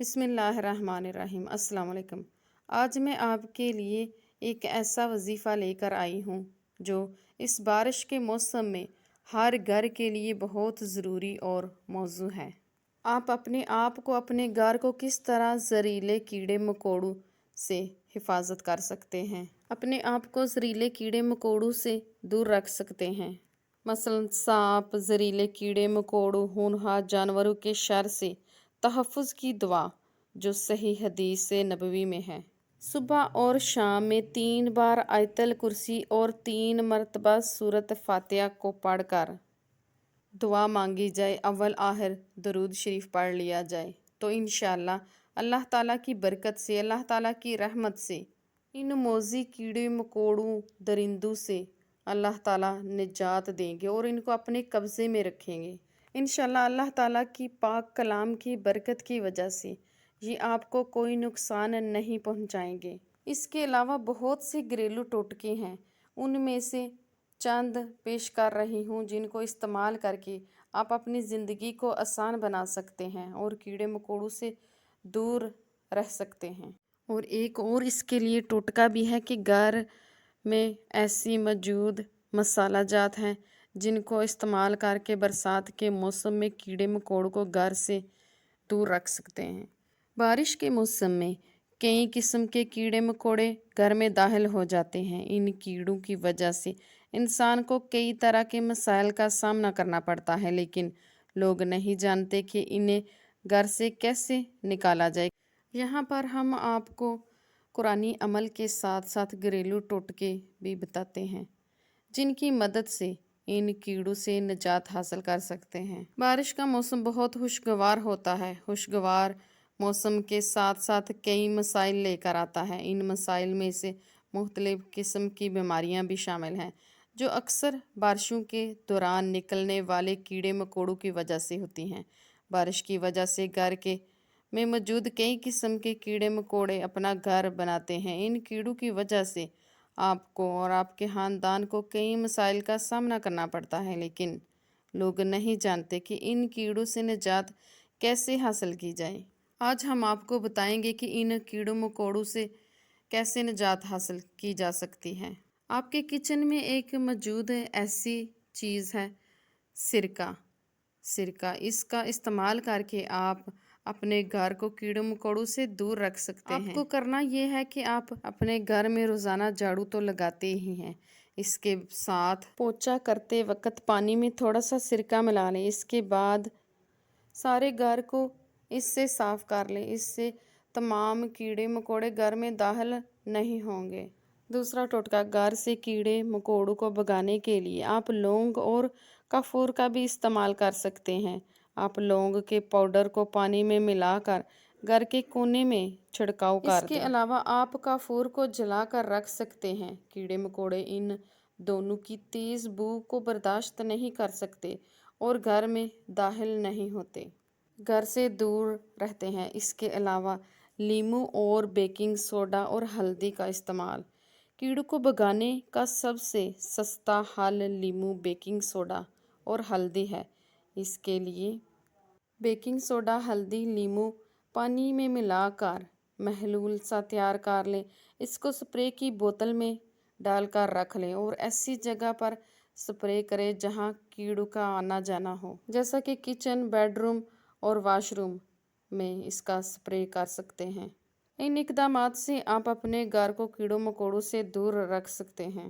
بسم اللہ الرحمن الرحیم۔ السلام علیکم۔ آج میں آپ کے لیے ایک ایسا وظیفہ لے کر آئی ہوں جو اس بارش کے موسم میں ہر گھر کے لیے بہت ضروری اور موزوں ہے۔ آپ اپنے آپ کو، اپنے گھر کو کس طرح زہریلے کیڑے مکوڑوں سے حفاظت کر سکتے ہیں، اپنے آپ کو زہریلے کیڑے مکوڑوں سے دور رکھ سکتے ہیں۔ مثلاً سانپ، زہریلے کیڑے مکوڑوں، ہونہار جانوروں کے شر سے تحفظ کی دعا جو صحیح حدیث نبوی میں ہے۔ صبح اور شام میں 3 بار آیت الکرسی اور 3 مرتبہ سورۃ فاتحہ کو پڑھ کر دعا مانگی جائے، اول آخر درود شریف پڑھ لیا جائے تو انشاءاللہ اللہ تعالیٰ کی برکت سے، اللہ تعالیٰ کی رحمت سے ان موذی کیڑے مکوڑوں، درندوں سے اللہ تعالیٰ نجات دیں گے اور ان کو اپنے قبضے میں رکھیں گے۔ انشاءاللہ اللہ تعالیٰ کی پاک کلام کی برکت کی وجہ سے یہ آپ کو کوئی نقصان نہیں پہنچائیں گے۔ اس کے علاوہ بہت سے گھریلو ٹوٹکے ہیں، ان میں سے چند پیش کر رہی ہوں جن کو استعمال کر کے آپ اپنی زندگی کو آسان بنا سکتے ہیں اور کیڑے مکوڑوں سے دور رہ سکتے ہیں۔ اور ایک اور اس کے لیے ٹوٹکا بھی ہے کہ گھر میں ایسی موجود مسالہ جات ہیں جن کو استعمال کر کے برسات کے موسم میں کیڑے مکوڑوں کو گھر سے دور رکھ سکتے ہیں۔ بارش کے موسم میں کئی قسم کے کیڑے مکوڑے گھر میں داخل ہو جاتے ہیں۔ ان کیڑوں کی وجہ سے انسان کو کئی طرح کے مسائل کا سامنا کرنا پڑتا ہے، لیکن لوگ نہیں جانتے کہ انہیں گھر سے کیسے نکالا جائے۔ یہاں پر ہم آپ کو قرآنی عمل کے ساتھ ساتھ گھریلو ٹوٹکے بھی بتاتے ہیں جن کی مدد سے ان کیڑوں سے نجات حاصل کر سکتے ہیں۔ بارش کا موسم بہت خوشگوار ہوتا ہے۔ خوشگوار موسم کے ساتھ ساتھ کئی مسائل لے کر آتا ہے۔ ان مسائل میں سے مختلف قسم کی بیماریاں بھی شامل ہیں جو اکثر بارشوں کے دوران نکلنے والے کیڑے مکوڑوں کی وجہ سے ہوتی ہیں۔ بارش کی وجہ سے گھر میں موجود کئی قسم کے کیڑے مکوڑے اپنا گھر بناتے ہیں۔ ان کیڑوں کی وجہ سے آپ کو اور آپ کے خاندان کو کئی مسائل کا سامنا کرنا پڑتا ہے، لیکن لوگ نہیں جانتے کہ ان کیڑوں سے نجات کیسے حاصل کی جائے۔ آج ہم آپ کو بتائیں گے کہ ان کیڑوں مکوڑوں سے کیسے نجات حاصل کی جا سکتی ہے۔ آپ کے کچن میں ایک موجود ایسی چیز ہے سرکہ۔ اس کا استعمال کر کے آپ اپنے گھر کو کیڑوں مکوڑوں سے دور رکھ سکتے ہیں۔ آپ کو کرنا یہ ہے کہ آپ اپنے گھر میں روزانہ جھاڑو تو لگاتے ہی ہیں، اس کے ساتھ پوچھا کرتے وقت پانی میں تھوڑا سا سرکہ ملا لیں۔ اس کے بعد سارے گھر کو اس سے صاف کر لیں۔ اس سے تمام کیڑے مکوڑے گھر میں داخل نہیں ہوں گے۔ دوسرا ٹوٹکا، گھر سے کیڑے مکوڑوں کو بھگانے کے لیے آپ لونگ اور کافور کا بھی استعمال کر سکتے ہیں۔ آپ لونگ کے پاؤڈر کو پانی میں ملا کر گھر کے کونے میں چھڑکاؤ کر دیں۔ اس کے علاوہ آپ کافور کو جلا کر رکھ سکتے ہیں۔ کیڑے مکوڑے ان دونوں کی تیز بو کو برداشت نہیں کر سکتے اور گھر میں داخل نہیں ہوتے، گھر سے دور رہتے ہیں۔ اس کے علاوہ لیموں اور بیکنگ سوڈا اور ہلدی کا استعمال۔ کیڑوں کو بھگانے کا سب سے سستا حل لیموں، بیکنگ سوڈا اور ہلدی ہے۔ اس کے لیے بیکنگ سوڈا، ہلدی، لیموں پانی میں ملا کر محلول سا تیار کر لیں۔ اس کو سپرے کی بوتل میں ڈال کر رکھ لیں اور ایسی جگہ پر سپرے کریں جہاں کیڑوں کا آنا جانا ہو، جیسا کہ کچن، بیڈ روم اور واش روم میں اس کا سپرے کر سکتے ہیں۔ ان اقدامات سے آپ اپنے گھر کو کیڑوں مکوڑوں سے دور رکھ سکتے ہیں۔